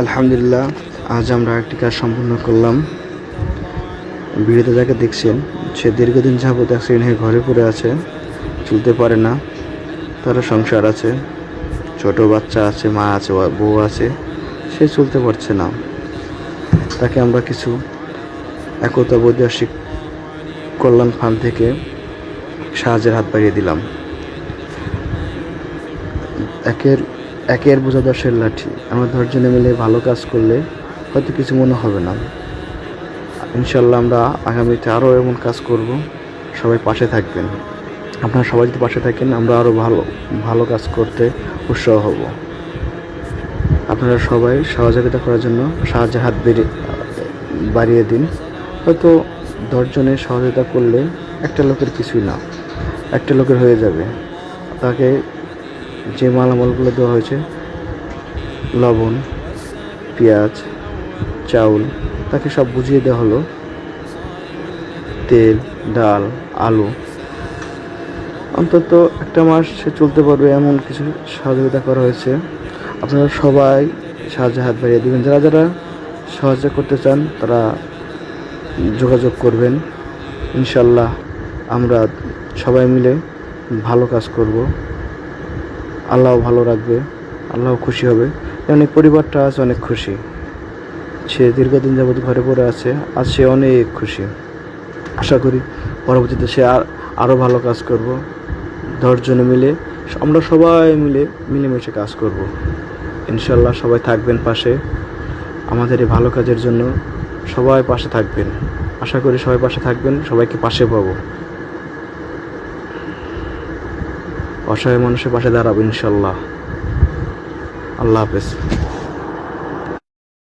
আলহামদুলিল্লাহ, আজ আমরা একটি কাজ সম্পূর্ণ করলাম। ভিডিওতে যাকে দেখছেন, সে দীর্ঘদিন যাবৎ অ্যাক্সিডেন্ট হয়ে ঘরে পড়ে আছে, চলতে পারে না। তার সংসার আছে, ছোট বাচ্চা আছে, মা আছে, বউ আছে, সে চলতে পারছে না। তাকে আমরা কিছু একতা বৈদেশিক কল্যাণ ফান্ড থেকে সাহায্যের হাত বাড়িয়ে দিলাম। একের বোঝা 10-এর লাঠি। আমরা 10 জনে মিলে ভালো কাজ করলে হয়তো কিছু মনে হবে না। ইনশাল্লাহ আমরা আগামীতে আরও এমন কাজ করব। সবাই পাশে থাকবেন। আপনারা সবাই যদি পাশে থাকেন, আমরা আরও ভালো ভালো কাজ করতে উৎসাহ হব। আপনারা সবাই সহযোগিতা করার জন্য সাহায্যের হাত বাড়িয়ে দিন। হয়তো 10 জনের সহযোগিতা করলে একটা লোকের কিছুই না, একটা লোকের হয়ে যাবে। তাকে যে মালামালগুলো দেওয়া হয়েছে, লবণ, পেঁয়াজ, চাউল, তাকে সব বুঝিয়ে দেওয়া হলো। তেল, ডাল, আলু, অন্তত একটা মাস সে চলতে পারবে এমন কিছু সহযোগিতা করা হয়েছে। আপনারা সবাই সাহায্যের হাত বাড়িয়ে দেবেন। যারা যারা সাহায্য করতে চান তারা যোগাযোগ করবেন। ইনশাল্লাহ আমরা সবাই মিলে ভালো কাজ করব। আল্লাহ ভালো রাখবে, আল্লাহ খুশি হবে। কারণ এই পরিবারটা আজ অনেক খুশি। সে দীর্ঘদিন যাবৎ ঘরে পড়ে আছে, আজ সে অনেক খুশি। আশা করি পরবর্তীতে সে আরও ভালো কাজ করব। 10 জনে মিলে আমরা সবাই মিলেমিশে কাজ করব। ইনশাল্লাহ সবাই থাকবেন পাশে। আমাদের এই ভালো কাজের জন্য সবাই পাশে থাকবেন। আশা করি সবাই পাশে থাকবেন, সবাইকে পাশে পাবো। অসহায় মানুষের পাশে দাঁড়াবো ইনশাল্লাহ। আল্লাহ হাফেজ।